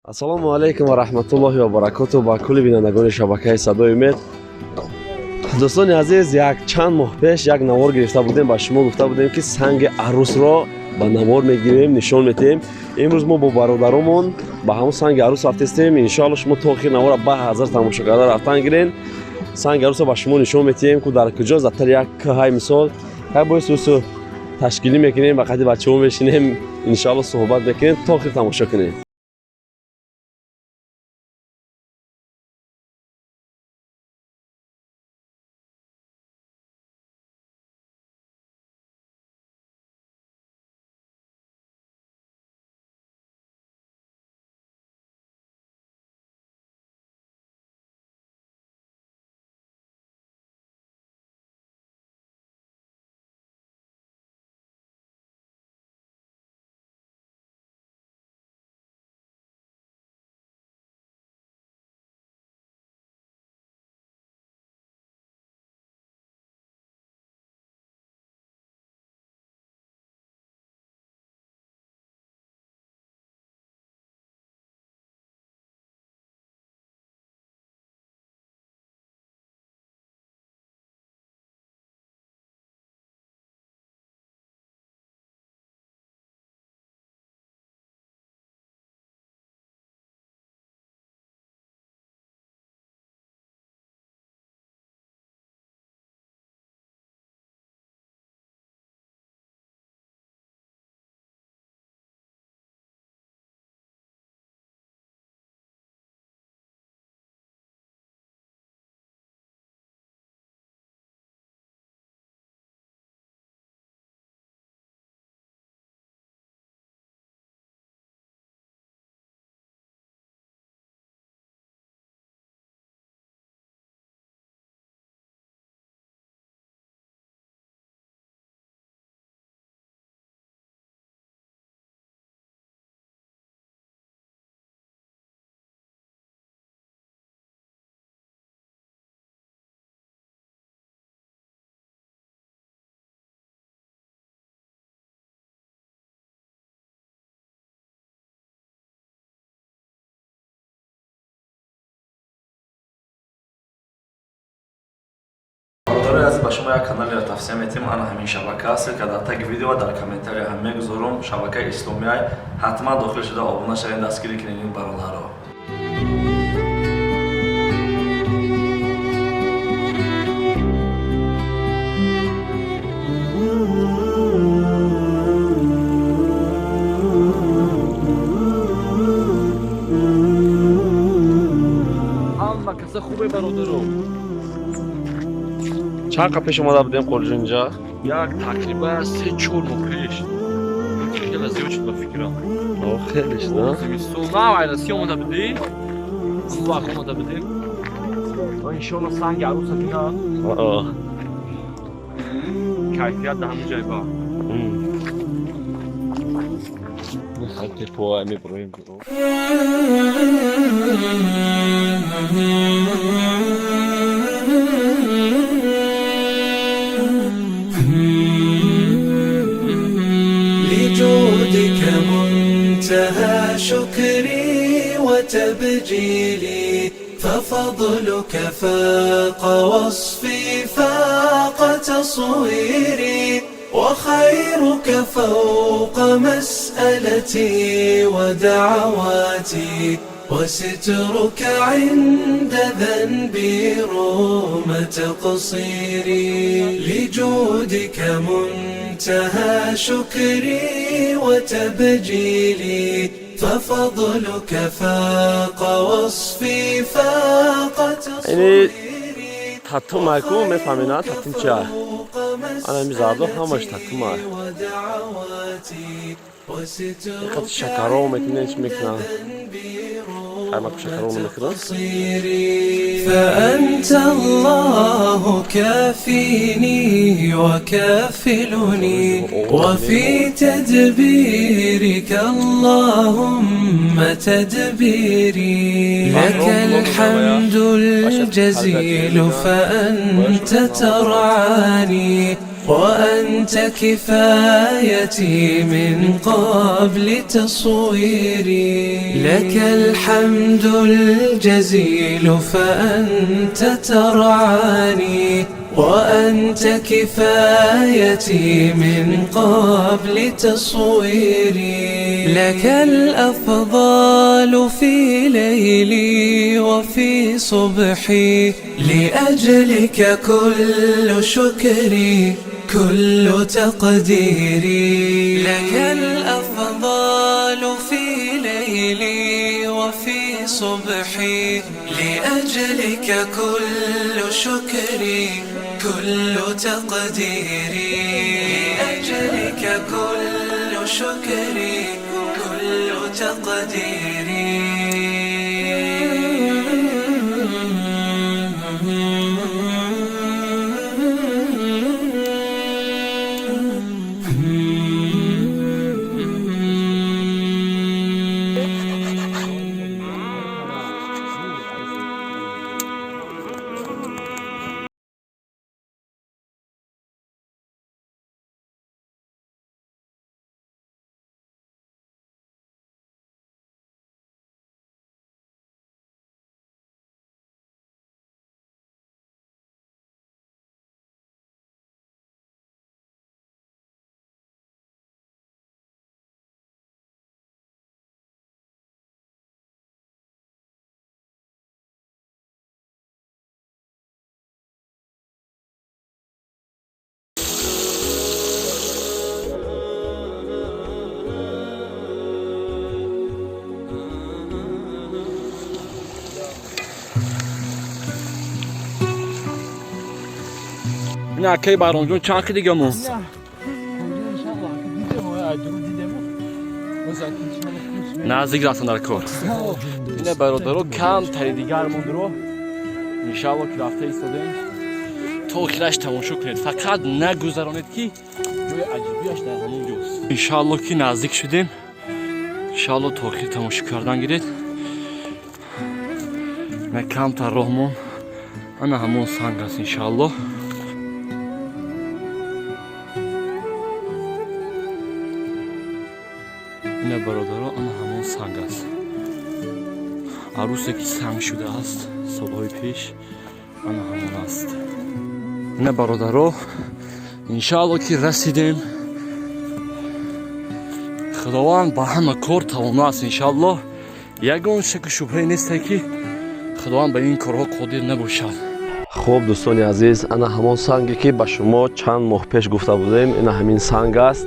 ассалому алайкум ва раҳматуллоҳи ва баракатуҳ ба кулли бинандагони шабакаи садои умед. дӯстони азиз, як чанд моҳ пеш як навор гирифта будем, ба шумо гуфта будем ки санги арӯсро ба навор мегирем, нишон метиҳем. имрӯз мо бо бародаромон ба ҳамон санги арӯс рафтестем. иншоалло шумо то охир навора ба ҳазар тамошогара рафтан гирен. санги арӯсро ба шумо нишон метиҳем ки дар куҷо заттар як ҳай мисол ҳай боисусу ташкилӣ мекунем, ба қади бачаҳо мешинем, иншоалло суҳбат мекунем. то охир тамошо кунем. аз ба шумо як каналеро тавсия метиҳем. ана ҳамин шабака аст ки дар таги видео ва дар комментария ҳам мегузорум. шабакаи исломия ҳатман дохил шуда обуна шавед, дастгирӣ кунед ин бародарро. ҳама каса хубе бародаро. чанд қа пеш омада будем қориҷон инҷа? Як тақрибан 3-4 моҳ пеш. Хеле зиёд шуд ба фикрам. хеле шуд, а? Зимистон навайраси омада будем. ҳамон вақт омада будем. иншоалло санги арӯса бинад. Кайфият дар ҳамин ҷой ба. Тепло меброем. لجودك منتهى شكري وتبجيلي ففضلك فاق وصفي فاق تصويري وخيرك فوق مسألتي ودعواتي وسترك عند ذنبي رغم تقصيري لجودك منتهى شكري وتبجيلي ففضلك فاق وصفي فاق تصويري тату майку мефаҳмина тату чия? ана ин зардо ҳамаш тату май. Қат шакаро метина ич мекна. ҳамак шакаро мекна. فأنت الله كافيني وكافلني وفي تدبيرك اللهم تدبيري لك الحمد الجزيل فأنت ترعاني وأنت كفايتي من قبل تصويري. لك الحمد الجزيل فأنت ترعاني، وأنت كفايتي من قبل تصويري. لك الأفضال في ليلي وفي صبحي، لأجلك كل شكري كل تقديري. لك الأفضال في ليلي وفي صبحي، لأجلك كل شكري كل تقديري. لأجلك كل شكري كل تقديري. نه کی برام جون چند دیگه مون نزدیک رفتن در کار. اینه برادرها کم تری دیگر موند رو انشاءالله که رفته ایستادیم تا کلش تماشا کنید، فقط نگذرانید که جای عجیبیش در همون جاست. انشاءالله که نزدیک شدیم، انشاءالله تا که تماشا کردن گیرید. نه کم تر راهمون انا همون سنگ است انشاءالله. اینه برادرها انا همون سنگ است، عروسی که سنگ شده است سالهای پیش انا همون است. اینه برادرها انشاءالله که رسیدیم. خداوند با همه کار توانه است انشاءالله. یگان شک و شبهه نیست که خداوند به این کارها قادر نباشد. خب دوستان عزیز، انا همون سنگی که به شما چند ماه پیش گفته بودیم، این همین سنگ است.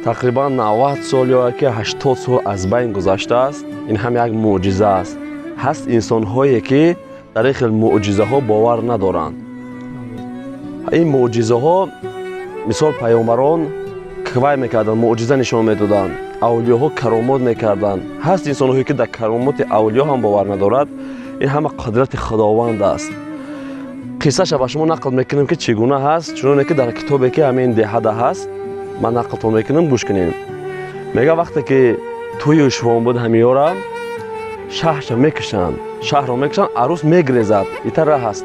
تقریبا 90 سال یا که 80 سال از بین گذشته است. این هم یک معجزه است. هست انسان هایی که در این خیلی معجزه ها باور ندارند. این معجزه ها مثال پیامبران کوای میکردن، معجزه نشان میدادن، اولیاء ها کرامات میکردن. هست انسان هایی که در کرامات اولیاء هم باور ندارد. این همه قدرت خداوند است. قصه به شما نقل میکنیم که چگونه هست، چون که در کتابی که همین دهده هست من نقلتون میکنم، گوش کنیم. میگه وقتی که توی شوام بود همیارا شهر میکشن، شهر رو میکشن، عروس میگریزد. ایتر راه هست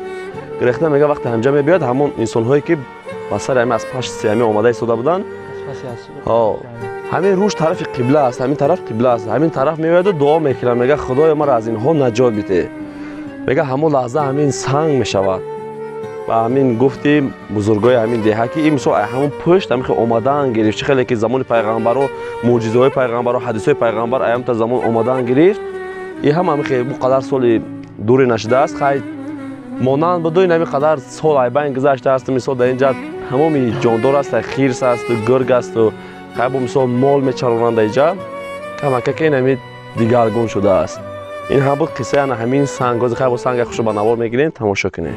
گرفته. میگه وقتی همجا میبیاد همون انسان هایی که بسر همین از پشت سیامی آماده ایستاده بودن، همین روش طرف قبله است، همین طرف قبله است، همین طرف میاد و دعا میکنه. میگه خدای ما را از اینها نجات بده. میگه همون لحظه همین سنگ میشود. و همین گفتیم بزرگای همین دهه که این مثال همون پشت همین اومدن گرفت. خیلی که زمان پیغمبر و معجزه های پیغمبر و حدیث های پیغمبر ایام تا زمان اومدن گرفت. این هم خیلی بقدر سال دوری نشده است. خیلی مانند بدو این همین قدر سال ایبین گذشته است. مثال در اینجا همون جاندار است، خیرس است و گرگ است و خیلی مثال مال میچرونند اینجا. کمکه که این همین دیگرگون شده است. این هم بود قصه همین سنگ. خیلی با سنگ خوش به نوار میگیرین، تماشا کنین.